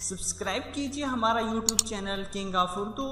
Subscribe कीजिए हमारा YouTube channel king of Urdu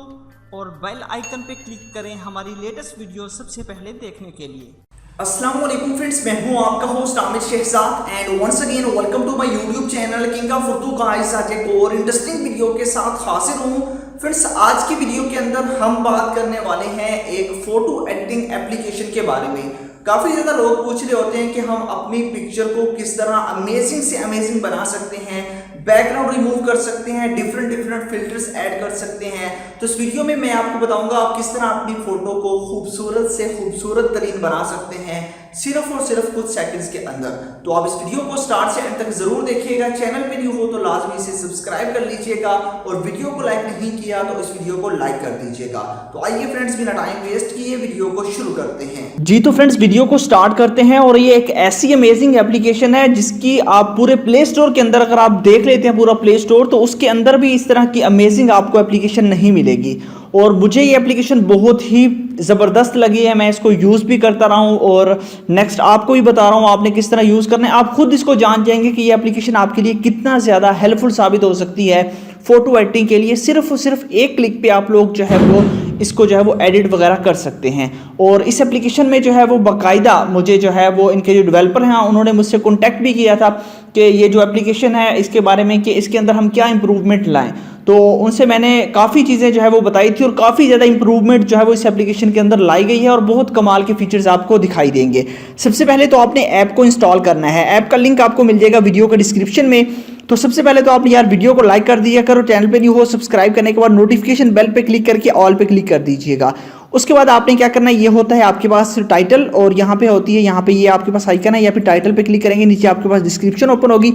और बेल आइकन पे क्लिक करें हमारी लेटेस्ट वीडियो सबसे पहले देखने के लिए। अस्सलाम वालेकुम फ्रेंड्स, मैं हूं आपका host Aamir Shahzad and once again welcome to my YouTube channel king of Urdu. Guys आज एक और इंटरेस्टिंग वीडियो के साथ हाजिर हूं फ्रेंड्स। आज की वीडियो के अंदर हम बात करने वाले हैं एक फोटो एडिटिंग एप्लीकेशन के बारे में। काफ़ी ज़्यादा लोग पूछ रहे होते हैं कि हम अपनी पिक्चर को किस तरह अमेजिंग से अमेजिंग बना सकते हैं, बैकग्राउंड रिमूव कर सकते हैं, डिफरेंट फिल्टर्स ऐड कर सकते हैं। तो इस वीडियो में मैं आपको बताऊंगा आप किस तरह अपनी फोटो को खूबसूरत से खूबसूरत तरीन बना सकते हैं सिर्फ और सिर्फ कुछ सेकंड्स के अंदर। तो आप इस वीडियो को स्टार्ट से एंड तक जरूर देखिएगा। चैनल पे न्यू हो तो लाजमी से सब्सक्राइब कर लीजिएगा और वीडियो को लाइक नहीं किया तो इस वीडियो को लाइक कर दीजिएगा। तो आइए फ्रेंड्स, बिना टाइम वेस्ट किए वीडियो को शुरू करते हैं। जी तो फ्रेंड्स वीडियो को स्टार्ट करते हैं। और ये एक ऐसी अमेजिंग एप्लीकेशन है जिसकी आप पूरे प्ले स्टोर के अंदर अगर आप देख लेते हैं पूरा प्ले स्टोर, तो उसके अंदर भी इस तरह की अमेजिंग आपको एप्लीकेशन नहीं मिलेगी। और मुझे ये एप्लीकेशन बहुत ही ज़बरदस्त लगी है, मैं इसको यूज़ भी करता रहा हूँ और नेक्स्ट आपको भी बता रहा हूँ आपने किस तरह यूज़ करना है। आप खुद इसको जान जाएंगे कि ये एप्लीकेशन आपके लिए कितना ज़्यादा हेल्पफुल साबित हो सकती है फ़ोटो एडिटिंग के लिए। सिर्फ और सिर्फ एक क्लिक पे आप लोग जो है वो इसको जो है वो एडिट वगैरह कर सकते हैं। और इस एप्लीकेशन में जो है वो बाकायदा मुझे जो है वो इनके जो डेवलपर हैं उन्होंने मुझसे कॉन्टैक्ट भी किया था कि ये जो एप्लीकेशन है इसके बारे में कि इसके अंदर हम क्या इंप्रूवमेंट लाएं। तो उनसे मैंने काफ़ी चीज़ें जो है वो बताई थी और काफ़ी ज़्यादा इंप्रूवमेंट जो है वो इस एप्लीकेशन के अंदर लाई गई है और बहुत कमाल के फीचर्स आपको दिखाई देंगे। सबसे पहले तो आपने ऐप को इंस्टॉल करना है। ऐप का लिंक आपको मिल जाएगा वीडियो के डिस्क्रिप्शन में। तो सबसे पहले तो आपने यार वीडियो को लाइक कर दिया करो, चैनल पे न्यू हो सब्सक्राइब करने के बाद नोटिफिकेशन बेल पे क्लिक करके ऑल पे क्लिक कर दीजिएगा। उसके बाद आपने क्या करना है, ये होता है आपके पास टाइटल और यहाँ पे होती है, यहाँ पे ये आपके पास आइकन है या फिर टाइटल पे क्लिक करेंगे नीचे आपके पास डिस्क्रिप्शन ओपन होगी।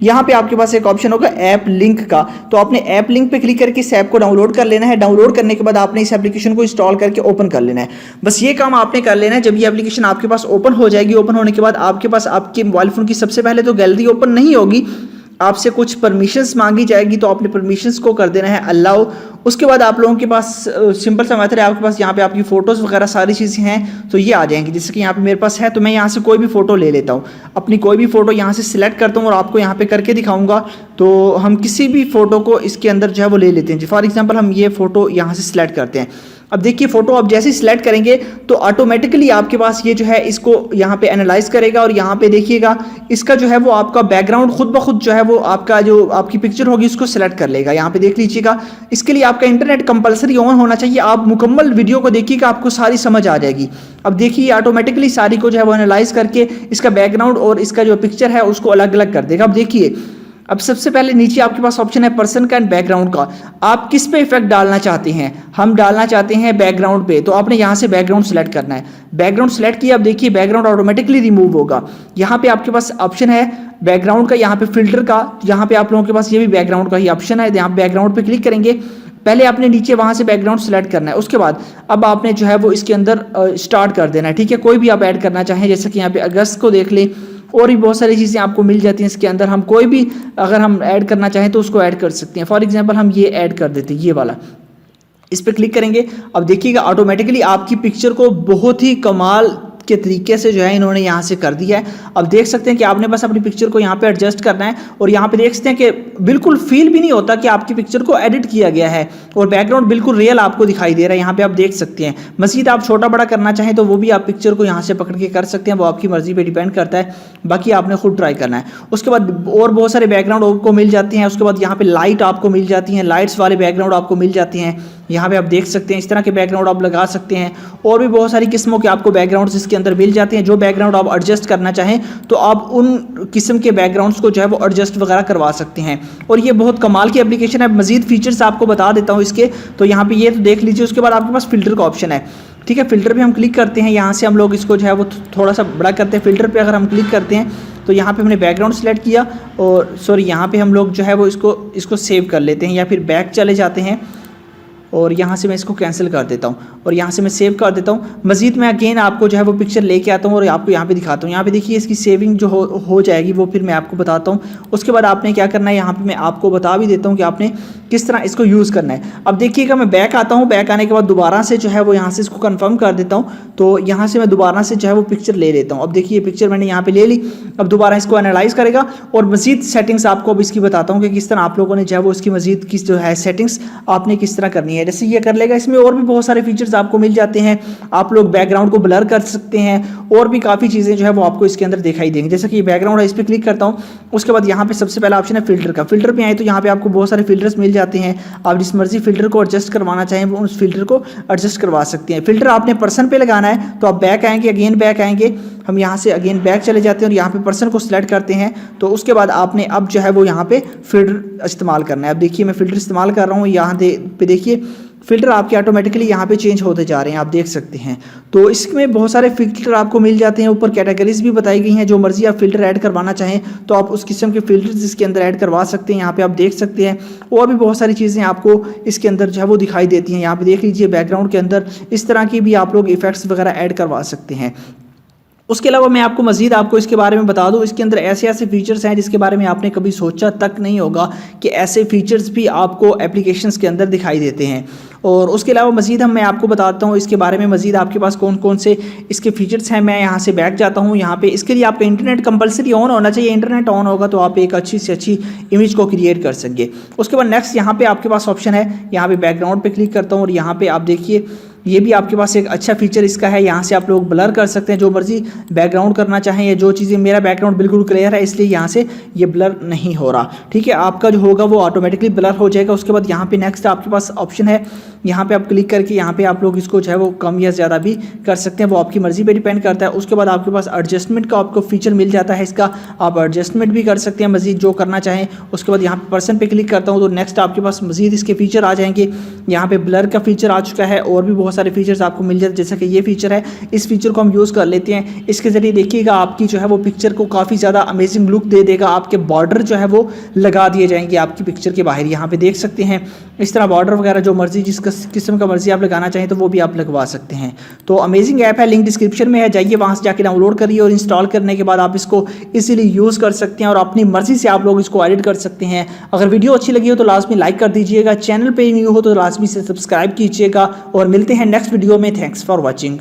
यहाँ पे आपके पास एक ऑप्शन होगा ऐप लिंक का, तो आपने ऐप लिंक पे क्लिक करके इस ऐप को डाउनलोड कर लेना है। डाउनलोड करने के बाद आपने इस एप्लीकेशन को इंस्टॉल करके ओपन कर लेना है। बस ये काम आपने कर लेना है। जब ये एप्लीकेशन आपके पास ओपन हो जाएगी, ओपन होने के बाद आपके पास आपके मोबाइल फोन की सबसे पहले तो गैलरी ओपन नहीं होगी, आपसे कुछ परमिशंस मांगी जाएगी, तो आपने परमिशंस को कर देना है अलाउ। उसके बाद आप लोगों के पास सिंपल सा मेथड है, आपके पास यहाँ पे आपकी फ़ोटोज़ वगैरह सारी चीज़ें हैं तो ये आ जाएंगी। जैसे कि यहाँ पे मेरे पास है तो मैं यहाँ से कोई भी फ़ोटो ले लेता हूँ, अपनी कोई भी फ़ोटो यहाँ से सिलेक्ट करता हूँ और आपको यहाँ पे करके दिखाऊंगा। तो हम किसी भी फ़ोटो को इसके अंदर जो है वो ले लेते हैं। फॉर एग्जाम्पल हम ये फ़ोटो यहाँ से सिलेक्ट करते हैं। अब देखिए फ़ोटो आप जैसे ही सिलेक्ट करेंगे तो ऑटोमेटिकली आपके पास ये जो है इसको यहाँ पे एनालाइज करेगा और यहाँ पे देखिएगा इसका जो है वो आपका बैकग्राउंड खुद ब खुद जो है वो आपका जो आपकी पिक्चर होगी उसको सिलेक्ट कर लेगा। यहाँ पे देख लीजिएगा। इसके लिए आपका इंटरनेट कंपलसरी ऑन होना चाहिए। आप मुकम्मल वीडियो को देखिएगा, आपको सारी समझ आ जाएगी। अब देखिए ऑटोमेटिकली सारी को जो है वो एनालाइज करके इसका बैकग्राउंड और इसका जो पिक्चर है उसको अलग अलग कर देगा। अब देखिए, अब सबसे पहले नीचे आपके पास ऑप्शन है पर्सन का एंड बैकग्राउंड का। आप किस पे इफेक्ट डालना चाहते हैं? हम डालना चाहते हैं बैकग्राउंड पे, तो आपने यहाँ से बैकग्राउंड सेलेक्ट करना है। बैकग्राउंड सेलेक्ट किया, अब देखिए बैकग्राउंड ऑटोमेटिकली रिमूव होगा। यहाँ पे आपके पास ऑप्शन है बैकग्राउंड का, यहाँ पे फिल्टर का, यहाँ पे आप लोगों के पास ये भी बैकग्राउंड का ही ऑप्शन है। यहाँ बैकग्राउंड पे क्लिक करेंगे, पहले आपने नीचे वहाँ से बैकग्राउंड सेलेक्ट करना है। उसके बाद अब आपने जो है वो इसके अंदर स्टार्ट कर देना है। ठीक है, कोई भी आप ऐड करना चाहें, जैसे कि यहाँ पे अगस्त को देख लें और भी बहुत सारी चीज़ें आपको मिल जाती हैं इसके अंदर। हम कोई भी अगर हम ऐड करना चाहें तो उसको ऐड कर सकते हैं। फॉर एग्जांपल हम ये ऐड कर देते हैं, ये वाला, इस पर क्लिक करेंगे। अब देखिएगा ऑटोमेटिकली आपकी पिक्चर को बहुत ही कमाल के तरीके से जो है इन्होंने यहाँ से कर दिया है। अब देख सकते हैं कि आपने बस अपनी पिक्चर को यहाँ पे एडजस्ट करना है और यहाँ पे देख सकते हैं कि बिल्कुल फील भी नहीं होता कि आपकी पिक्चर को एडिट किया गया है और बैकग्राउंड बिल्कुल रियल आपको दिखाई दे रहा है। यहाँ पे आप देख सकते हैं। मज़ीद आप छोटा बड़ा करना चाहें तो वो भी आप पिक्चर को यहाँ से पकड़ के कर सकते हैं, वो आपकी मर्जी पर डिपेंड करता है, बाकी आपने खुद ट्राई करना है। उसके बाद और बहुत सारे बैकग्राउंड आपको मिल जाते हैं। उसके बाद यहाँ पे लाइट आपको मिल जाती हैं, लाइट्स वाले बैकग्राउंड आपको मिल जाते हैं। यहाँ पे आप देख सकते हैं इस तरह के बैकग्राउंड आप लगा सकते हैं और भी बहुत सारी किस्मों के आपको बैकग्राउंड्स इसके अंदर मिल जाते हैं। जो बैकग्राउंड आप एडजस्ट करना चाहें तो आप उन किस्म के बैकग्राउंड्स को जो है वो एडजस्ट वगैरह करवा सकते हैं। और ये बहुत कमाल की एप्लीकेशन है। मजीद फीचर्स आपको बता देता हूँ इसके, तो यहाँ पे ये तो देख लीजिए। उसके बाद आपके पास फिल्टर का ऑप्शन है। ठीक है, फिल्टर पे हम क्लिक करते हैं। यहाँ से हम लोग इसको जो है वो थोड़ा सा बड़ा करते हैं। फिल्टर पे अगर हम क्लिक करते हैं तो यहाँ पे हमने बैकग्राउंड सेलेक्ट किया और सॉरी यहाँ पे हम लोग जो है वो इसको सेव कर लेते हैं या फिर बैक चले जाते हैं। और यहाँ से मैं इसको कैंसिल कर देता हूँ और यहाँ से मैं सेव कर देता हूँ। मज़ीद मैं अगेन आपको जो है वो पिक्चर लेके आता हूँ और आपको यहाँ पे दिखाता हूँ। यहाँ पे देखिए इसकी सेविंग जो हो जाएगी वो फिर मैं आपको बताता हूँ। उसके बाद आपने क्या करना है, यहाँ पे मैं आपको बता भी देता हूँ कि आपने किस तरह इसको यूज़ करना है। अब देखिएगा मैं बैक आता हूँ, बैक आने के बाद दोबारा से जो है वो यहाँ से इसको कंफर्म कर देता हूँ। तो यहाँ से मैं दोबारा से जो है वो पिक्चर ले लेता हूँ। अब देखिए पिक्चर मैंने यहाँ पे ले ली। अब दोबारा इसको एनालाइज करेगा और मज़ीद सेटिंग्स आपको अब इसकी बताता हूँ कि किस तरह आप लोगों ने जो है वो इसकी मज़ीद की जो है सेटिंग्स आपने किस तरह करनी है। जैसे ये कर लेगा, इसमें और भी बहुत सारे फीचर्स आपको मिल जाते हैं। आप लोग बैकग्राउंड को ब्लर कर सकते हैं और भी काफ़ी चीज़ें जो है वो आपको इसके अंदर दिखाई देंगी। जैसे कि बैकग्राउंड है, इस पर क्लिक करता हूँ। उसके बाद यहाँ पे सबसे पहला ऑप्शन है फिल्टर का। फिल्टर पे आए तो यहाँ पे आपको बहुत सारे फिल्टर्स मिल जाते हैं। आप जिस मर्जी फिल्टर को एडजस्ट करवाना चाहें वो उस फिल्टर को एडजस्ट करवा सकते हैं। फिल्टर आपने पर्सन पे लगाना है तो आप बैक आएंगे, अगेन बैक आएंगे। हम यहाँ से अगेन बैक चले जाते हैं और यहाँ पे पर्सन को सिलेक्ट करते हैं। तो उसके बाद आपने अब जो है वो यहाँ पे फिल्टर इस्तेमाल करना है। अब देखिए मैं फिल्टर इस्तेमाल कर रहा हूँ। यहाँ पे देखिए फिल्टर आपके ऑटोमेटिकली यहाँ पे चेंज होते जा रहे हैं, आप देख सकते हैं। तो इसमें बहुत सारे फिल्टर आपको मिल जाते हैं। ऊपर कैटेगरीज भी बताई गई हैं, जो मर्जी आप फिल्टर ऐड करवाना चाहें तो आप उस किस्म के फिल्टर्स इसके अंदर ऐड करवा सकते हैं। यहाँ पे आप देख सकते हैं और भी बहुत सारी चीज़ें आपको इसके अंदर जो है वो दिखाई देती हैं। यहाँ पे देख लीजिए बैकग्राउंड के अंदर इस तरह की भी आप लोग इफेक्ट्स वगैरह ऐड करवा सकते हैं। उसके अलावा मैं आपको मज़ीद आपको इसके बारे में बता दूं, इसके अंदर ऐसे ऐसे फीचर्स हैं जिसके बारे में आपने कभी सोचा तक नहीं होगा कि ऐसे फीचर्स भी आपको एप्लीकेशंस के अंदर दिखाई देते हैं। और उसके अलावा मज़ीद मैं आपको बताता हूँ इसके बारे में मज़ीद आपके पास कौन कौन से इसके फीचर्स हैं। मैं यहाँ से बैक जाता हूँ। यहाँ पे इसके लिए आपका इंटरनेट कंपलसरी ऑन होना चाहिए। इंटरनेट ऑन होगा तो आप एक अच्छी से अच्छी इमेज को क्रिएट कर सकेंगे। उसके बाद नेक्स्ट यहाँ पे आपके पास ऑप्शन है, यहाँ पे बैकग्राउंड पे क्लिक करता हूँ और यहाँ पे आप देखिए ये भी आपके पास एक अच्छा फीचर इसका है। यहाँ से आप लोग ब्लर कर सकते हैं जो मर्जी बैकग्राउंड करना चाहें या जो चीज़ें। मेरा बैकग्राउंड बिल्कुल क्लियर है इसलिए यहाँ से ये ब्लर नहीं हो रहा, ठीक है। आपका जो होगा वो ऑटोमेटिकली ब्लर हो जाएगा। उसके बाद यहाँ पे नेक्स्ट आपके पास ऑप्शन है, यहाँ पे आप क्लिक करके यहाँ पे आप लोग इसको जो है वो कम या ज़्यादा भी कर सकते हैं, वो आपकी मर्जी पे डिपेंड करता है। उसके बाद आपके पास एडजस्टमेंट का आपको फीचर मिल जाता है, इसका आप एडजस्टमेंट भी कर सकते हैं मजीद जो करना चाहें। उसके बाद यहाँ पे पर्सन पे क्लिक करता हूँ तो नेक्स्ट आपके पास मजीद इसके फीचर आ जाएंगे। यहाँ पे ब्लर का फीचर आ चुका है और भी बहुत सारे फीचर्स आपको मिल जाते हैं। जैसा कि ये फीचर है, इस फीचर को हम यूज़ कर लेते हैं। इसके ज़रिए देखिएगा आपकी जो है वो पिक्चर को काफ़ी ज़्यादा अमेजिंग लुक दे देगा। आपके बॉर्डर जो है वो लगा दिए जाएंगे आपकी पिक्चर के बाहर। यहाँ पे देख सकते हैं इस तरह बॉर्डर वगैरह जो मर्जी जिस किस्म का मर्जी आप लगाना चाहें तो वो भी आप लगवा सकते हैं। तो अमेजिंग ऐप है, लिंक डिस्क्रिप्शन में है, जाइए वहाँ से जाके डाउनलोड करिए और इंस्टॉल करने के बाद आप इसको इजीली यूज़ कर सकते हैं और अपनी मर्जी से आप लोग इसको एडिट कर सकते हैं। अगर वीडियो अच्छी लगी हो तो लाजमी लाइक कर दीजिएगा, चैनल पे न्यू हो तो लाजमी से सब्सक्राइब कीजिएगा और मिलते हैं नेक्स्ट वीडियो में। Thanks for watching.